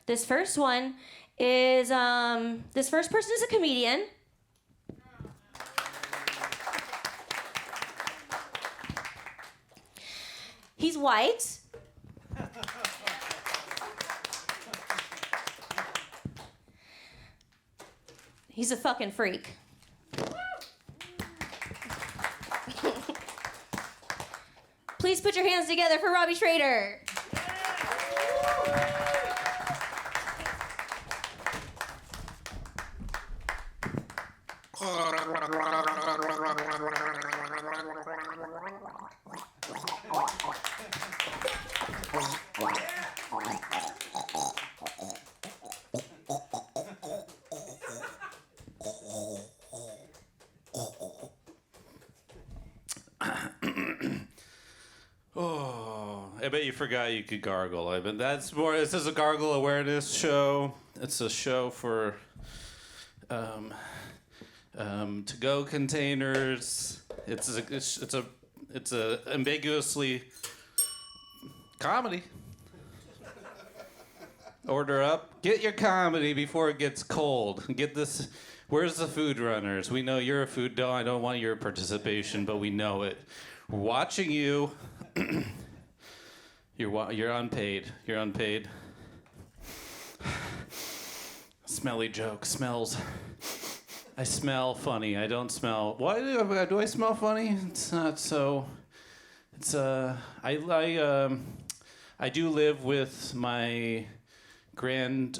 This first one is this first person is a comedian. He's white. He's a fucking freak. Please put your hands together for Robbie Schroeder. I bet you forgot you could gargle. This is a gargle awareness show. It's a show for to-go containers. It's a ambiguously comedy. Order up. Get your comedy before it gets cold. Get this. Where's the food runners? We know you're a food dog. I don't want your participation, but we know it. We're watching you. You're unpaid. You're unpaid. Smelly joke. Smells. I smell funny. I don't smell. Why do I smell funny? It's not so. It's I do live with my grand.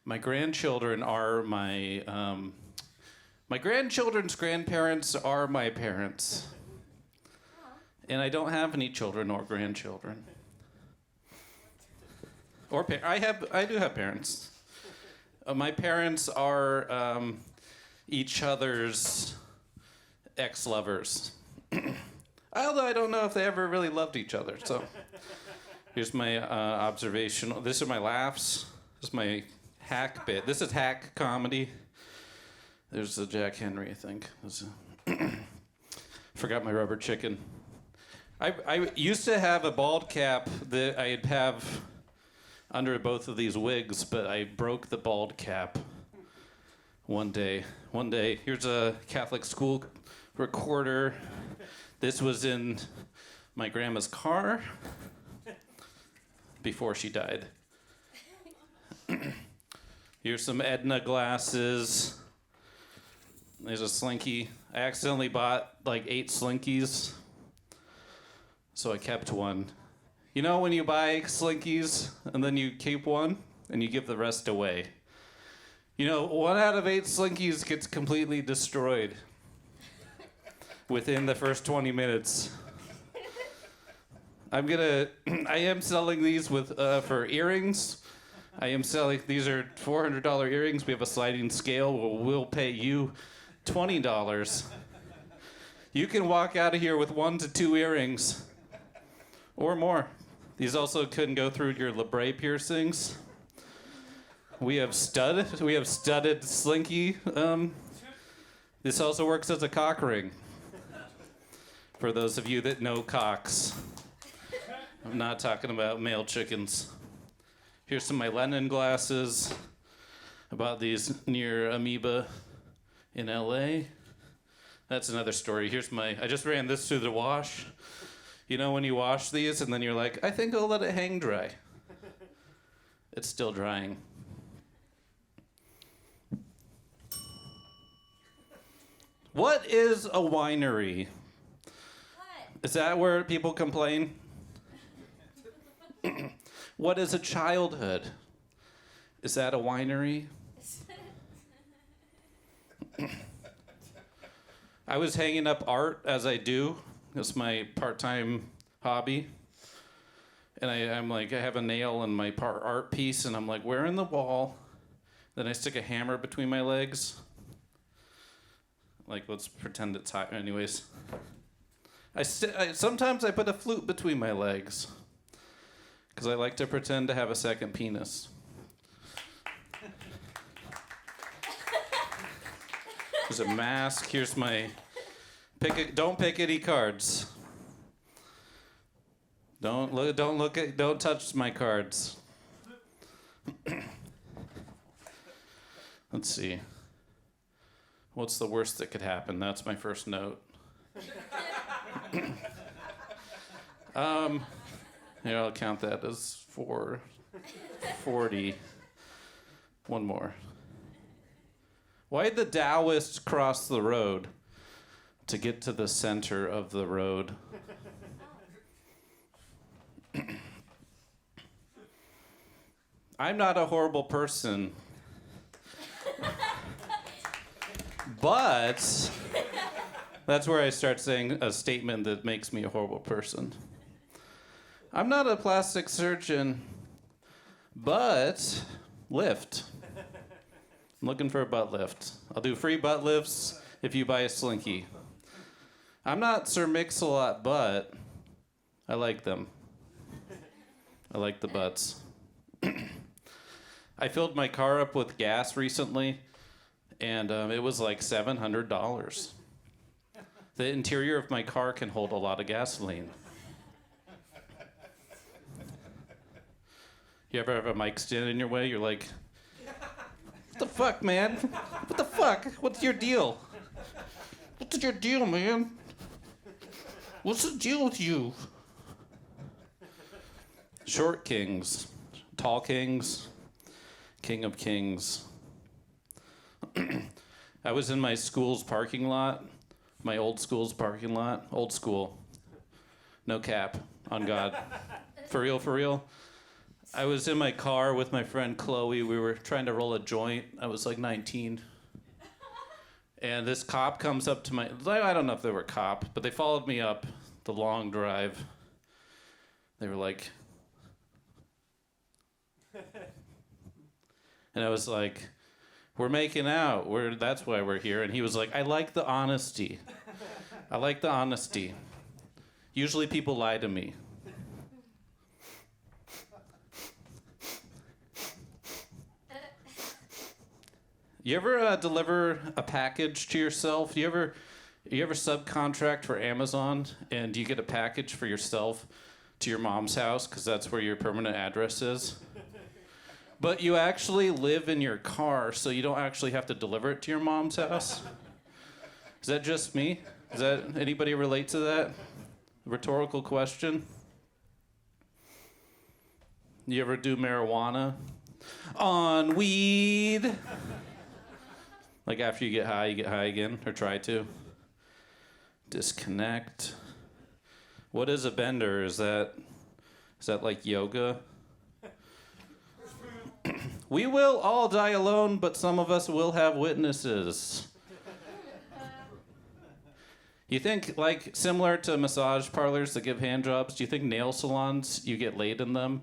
My grandchildren are my grandchildren's grandparents are my parents. And I don't have any children or grandchildren. I do have parents. My parents are each other's ex-lovers. Although I don't know if they ever really loved each other. So here's my observational. This are my laughs. This is my hack bit. This is hack comedy. There's the Jack Henry, I think. Forgot my rubber chicken. I used to have a bald cap that I'd have under both of these wigs, but I broke the bald cap one day. Here's a Catholic school recorder. This was in my grandma's car before she died. Here's some Edna glasses. There's a Slinky. I accidentally bought like 8 Slinkies, so I kept one. You know when you buy Slinkies and then you keep one and you give the rest away? You know, 1 out of 8 Slinkies gets completely destroyed within the first 20 minutes. I am selling these for earrings. These are $400 earrings. We have a sliding scale. We'll pay you $20. You can walk out of here with 1 to 2 earrings or more. These also couldn't go through your labret piercings. We have studded slinky. This also works as a cock ring. For those of you that know cocks. I'm not talking about male chickens. Here's some of my Lennon glasses. I bought these near Amoeba in LA. That's another story. I just ran this through the wash. You know when you wash these and then you're like, I think I'll let it hang dry. It's still drying. What is a winery? Is that where people complain? What is a childhood? Is that a winery? I was hanging up art as I do. It's my part-time hobby. And I'm like, I have a nail in my art piece, and I'm like, where in the wall? Then I stick a hammer between my legs. Like, let's pretend it's hot. Anyways. Sometimes I put a flute between my legs. Because I like to pretend to have a second penis. There's a mask. Here's my... Don't pick any cards. Don't touch my cards. Let's see. What's the worst that could happen? That's my first note. Here, I'll count that as 440. One more. Why'd the Taoists cross the road? To get to the center of the road. I'm not a horrible person. But that's where I start saying a statement that makes me a horrible person. I'm not a plastic surgeon, but lift. I'm looking for a butt lift. I'll do free butt lifts if you buy a Slinky. I'm not Sir Mix-a-Lot, but I like them. I like the butts. I filled my car up with gas recently, and it was like $700. The interior of my car can hold a lot of gasoline. You ever have a mic stand in your way? You're like, what the fuck, man? What the fuck? What's your deal? What's your deal, man? What's the deal with you? Short kings, tall kings, king of kings. I was in my school's parking lot, my old school's parking lot, old school. No cap, on God. For real, for real. I was in my car with my friend Chloe. We were trying to roll a joint. I was like 19. And this cop comes up to I don't know if they were a cop, but they followed me up the long drive. They were like, and I was like, we're making out. That's why we're here. And he was like, I like the honesty. I like the honesty. Usually people lie to me. You ever deliver a package to yourself? You ever subcontract for Amazon and you get a package for yourself to your mom's house because that's where your permanent address is? But you actually live in your car, so you don't actually have to deliver it to your mom's house? Is that just me? Does that anybody relate to that? Rhetorical question. You ever do marijuana? On weed? Like after you get high again, or try to. Disconnect. What is a bender? Is that like yoga? We will all die alone, but some of us will have witnesses. You think, like, similar to massage parlors that give hand jobs, do you think nail salons, you get laid in them?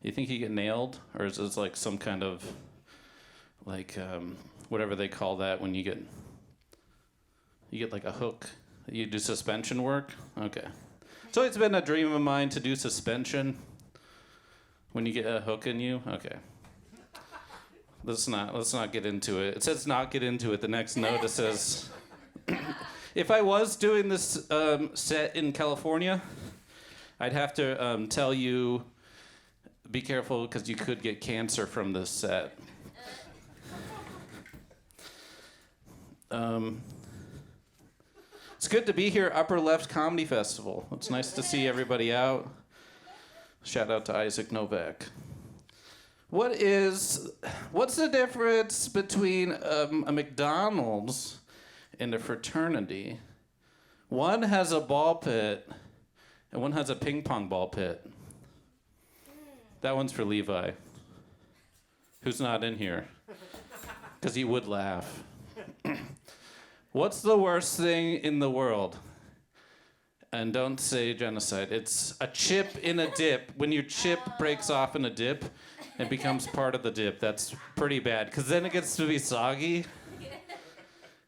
You think you get nailed? Or is this like some kind of, like, whatever they call that when you get like a hook? You do suspension work? Okay. So it's been a dream of mine to do suspension when you get a hook in you? Okay. Let's not get into it. It says not get into it. The next note, it says, if I was doing this set in California, I'd have to tell you, be careful because you could get cancer from this set. It's good to be here, Upper Left Comedy Festival. It's nice to see everybody out. Shout out to Isaac Novak. What's the difference between a McDonald's and a fraternity? One has a ball pit, and one has a ping pong ball pit. That one's for Levi, who's not in here, because he would laugh. What's the worst thing in the world? And don't say genocide. It's a chip in a dip. When your chip breaks off in a dip, it becomes part of the dip. That's pretty bad, because then it gets to be soggy.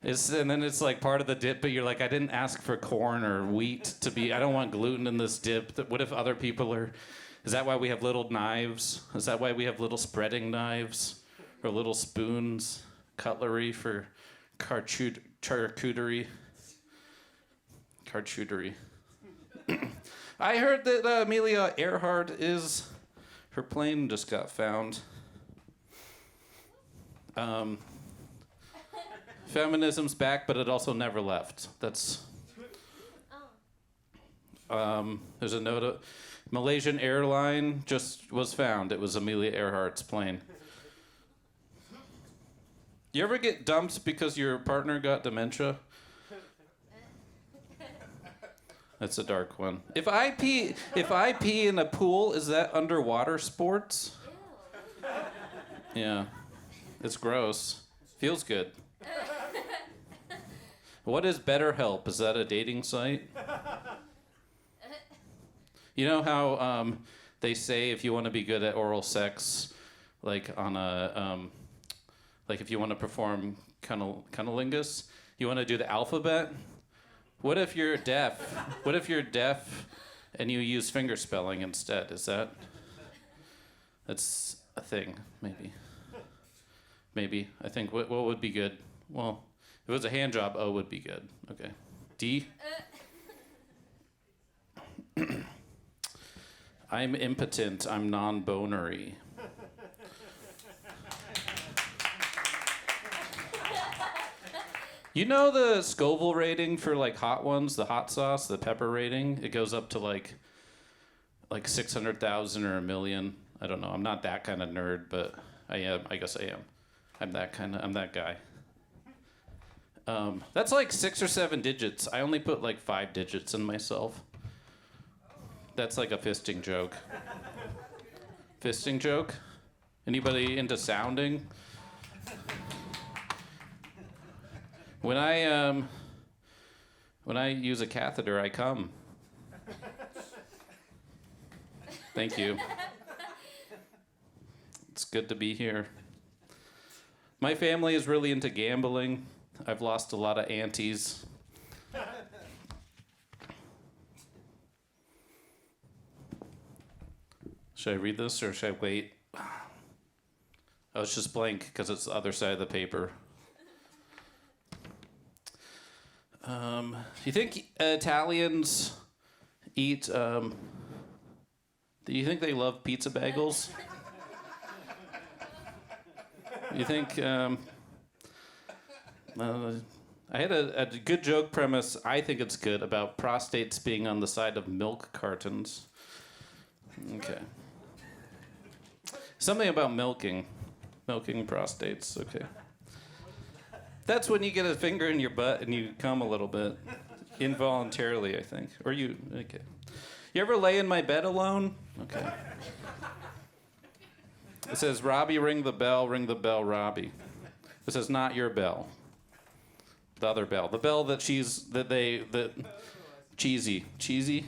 And then it's like part of the dip, but you're like, I didn't ask for corn or wheat to be, I don't want gluten in this dip. What if other people are, is that why we have little knives? Is that why we have little spreading knives? Or little spoons, cutlery for charcuterie? Charcuterie. I heard that Amelia Earhart her plane just got found. Feminism's back, but it also never left. There's a note. Malaysian airline just was found. It was Amelia Earhart's plane. You ever get dumped because your partner got dementia? That's a dark one. If I pee in a pool, is that underwater sports? Ew. Yeah. It's gross. Feels good. What is BetterHelp? Is that a dating site? You know how they say if you want to be good at oral sex, like on a like if you want to perform cunnilingus, you want to do the alphabet? What if you're deaf? What if you're deaf and you use finger spelling instead? That's a thing, maybe. Maybe. I think what would be good? Well, if it was a hand job, O would be good. Okay. D? I'm impotent. I'm non-bonery. You know the Scoville rating for like hot ones, the hot sauce, the pepper rating? It goes up to like 600,000 or 1 million. I don't know. I'm not that kind of nerd, but I am. I guess I am. I'm that guy. That's like 6 or 7 digits. I only put like 5 digits in myself. That's like a fisting joke. Fisting joke? Anybody into sounding? When I use a catheter, I come. Thank you. It's good to be here. My family is really into gambling. I've lost a lot of aunties. Should I read this or should I wait? Oh, it's just blank because it's the other side of the paper. You think Italians eat, do you think they love pizza bagels? You think, I had a good joke premise, I think it's good, about prostates being on the side of milk cartons. Okay. Something about milking prostates, okay. That's when you get a finger in your butt and you come a little bit. Involuntarily, I think. Or you, okay. You ever lay in my bed alone? Okay. It says, Robbie, ring the bell, Robbie. It says, not your bell. The other bell. The bell that cheesy. Cheesy?